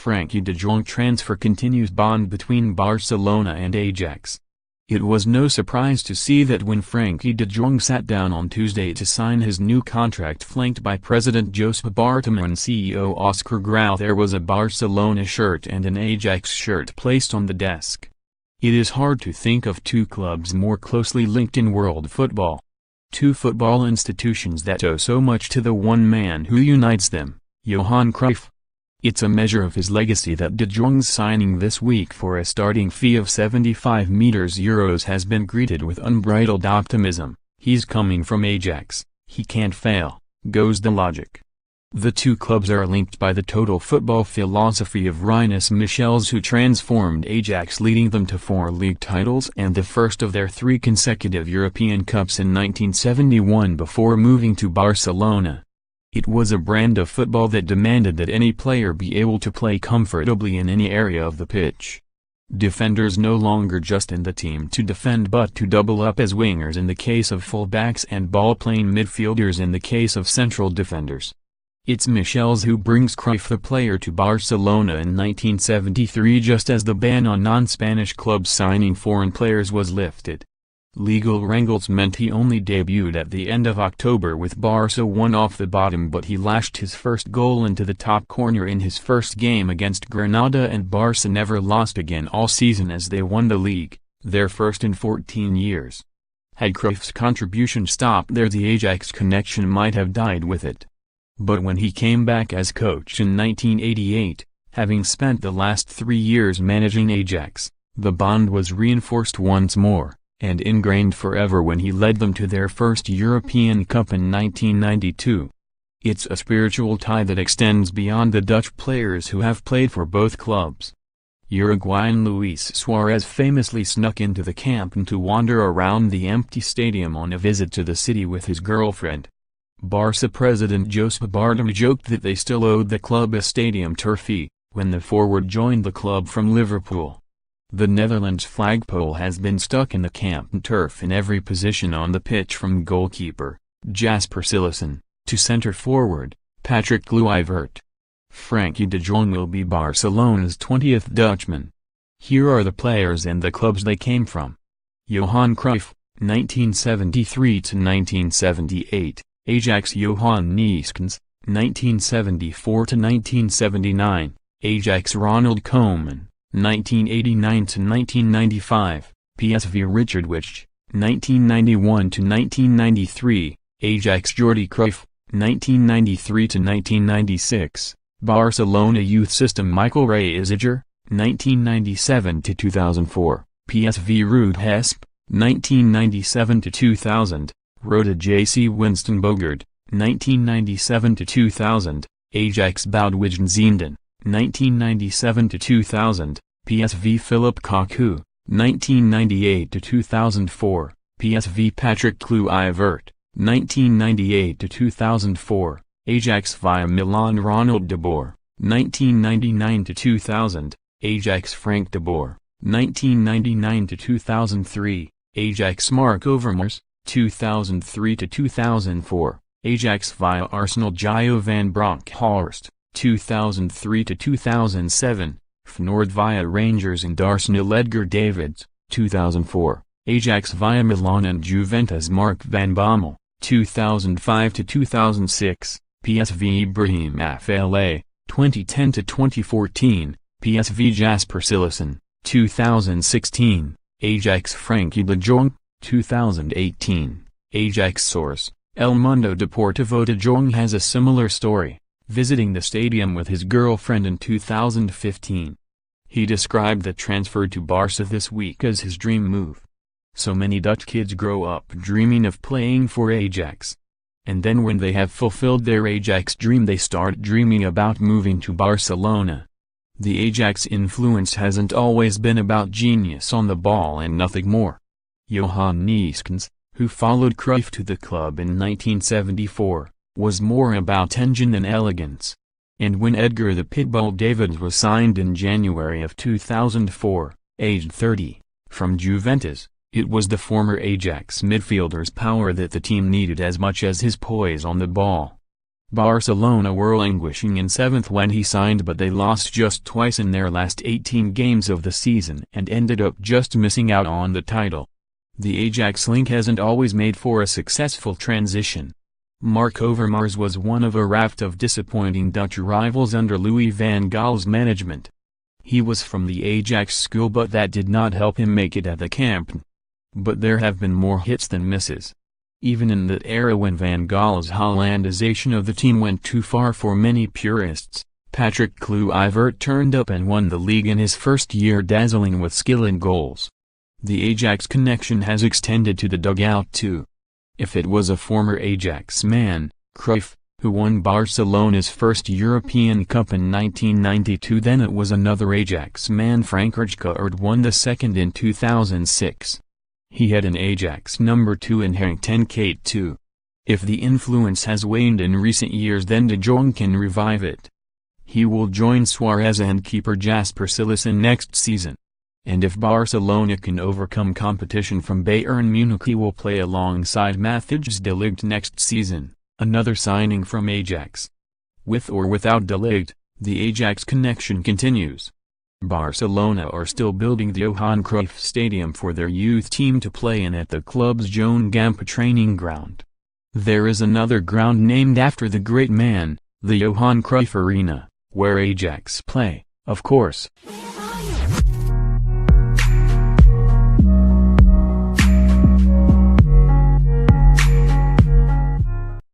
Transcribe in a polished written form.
Frenkie de Jong transfer continues bond between Barcelona and Ajax. It was no surprise to see that when Frenkie de Jong sat down on Tuesday to sign his new contract flanked by President Josep Bartomeu and CEO Oscar Grau, there was a Barcelona shirt and an Ajax shirt placed on the desk. It is hard to think of two clubs more closely linked in world football. Two football institutions that owe so much to the one man who unites them, Johan Cruyff. It's a measure of his legacy that de Jong's signing this week for a starting fee of €75 million has been greeted with unbridled optimism. He's coming from Ajax, he can't fail, goes the logic. The two clubs are linked by the total football philosophy of Rinus Michels, who transformed Ajax, leading them to 4 league titles and the first of their 3 consecutive European Cups in 1971 before moving to Barcelona. It was a brand of football that demanded that any player be able to play comfortably in any area of the pitch. Defenders no longer just in the team to defend but to double up as wingers in the case of fullbacks and ball-playing midfielders in the case of central defenders. It's Michels who brings Cruyff the player to Barcelona in 1973 just as the ban on non-Spanish clubs signing foreign players was lifted. Legal wrangles meant he only debuted at the end of October with Barca 1 off the bottom, but he lashed his first goal into the top corner in his first game against Granada, and Barca never lost again all season as they won the league, their first in 14 years. Had Cruyff's contribution stopped there, the Ajax connection might have died with it. But when he came back as coach in 1988, having spent the last 3 years managing Ajax, the bond was reinforced once more, and ingrained forever when he led them to their first European Cup in 1992. It's a spiritual tie that extends beyond the Dutch players who have played for both clubs. Uruguayan Luis Suarez famously snuck into the camp to wander around the empty stadium on a visit to the city with his girlfriend. Barca president Josep Bartomeu joked that they still owed the club a stadium tour fee, when the forward joined the club from Liverpool. The Netherlands flagpole has been stuck in the camp turf in every position on the pitch, from goalkeeper, Jasper Cillessen, to centre forward, Patrick Kluivert. Frenkie de Jong will be Barcelona's 20th Dutchman. Here are the players and the clubs they came from. Johan Cruyff, 1973–1978, Ajax. Johan Neeskens, 1974–1979, Ajax. Ronald Koeman, 1989–1995, PSV. Richard Witsch, 1991–1993, Ajax. Jordi Cruyff, 1993–1996, Barcelona Youth System. Michael Reiziger, 1997–2004, PSV. Ruud Hesp, 1997–2000, Roda J.C. Winston Bogarde, 1997–2000, Ajax. Boudewijn Zindane, 1997–2000, PSV. Philip Cocu, 1998–2004, PSV. Patrick Kluivert, 1998–2004, Ajax. Via Milan. Ronald de Boer, 1999–2000, Ajax. Frank de Boer, 1999–2003, Ajax. Mark Overmars, 2003–2004, Ajax. Via Arsenal. Gio van Bronckhorst, 2003–2007, Feyenoord. Via Rangers and Arsenal. Edgar Davids, 2004, Ajax. Via Milan and Juventus. Mark van Bommel, 2005–2006, PSV. Ibrahim Afellay, 2010–2014, PSV. Jasper Cillessen, 2016, Ajax. Frenkie de Jong, 2018, Ajax. Source: El Mundo Deportivo. De Jong has a similar story, visiting the stadium with his girlfriend in 2015. He described the transfer to Barca this week as his dream move. So many Dutch kids grow up dreaming of playing for Ajax. And then when they have fulfilled their Ajax dream, they start dreaming about moving to Barcelona. The Ajax influence hasn't always been about genius on the ball and nothing more. Johan Neeskens, who followed Cruyff to the club in 1974, was more about engine than elegance. And when Edgar the Pitbull Davids was signed in January of 2004, aged 30, from Juventus, it was the former Ajax midfielder's power that the team needed as much as his poise on the ball. Barcelona were languishing in 7th when he signed, but they lost just twice in their last 18 games of the season and ended up just missing out on the title. The Ajax link hasn't always made for a successful transition. Marc Overmars was one of a raft of disappointing Dutch rivals under Louis van Gaal's management. He was from the Ajax school, but that did not help him make it at the Camp Nou. But there have been more hits than misses. Even in that era when Van Gaal's Hollandization of the team went too far for many purists, Patrick Kluivert turned up and won the league in his first year, dazzling with skill and goals. The Ajax connection has extended to the dugout too. If it was a former Ajax man, Cruyff, who won Barcelona's first European Cup in 1992, then it was another Ajax man, Frank Rijkaard, won the second in 2006. He had an Ajax number 2 in Henk ten Cate too. If the influence has waned in recent years, then De Jong can revive it. He will join Suarez and keeper Jasper Cillessen next season. And if Barcelona can overcome competition from Bayern Munich, he will play alongside Matthijs de Ligt next season, another signing from Ajax. With or without de Ligt, the Ajax connection continues. Barcelona are still building the Johan Cruyff Stadium for their youth team to play in at the club's Joan Gamper training ground. There is another ground named after the great man, the Johan Cruyff Arena, where Ajax play, of course.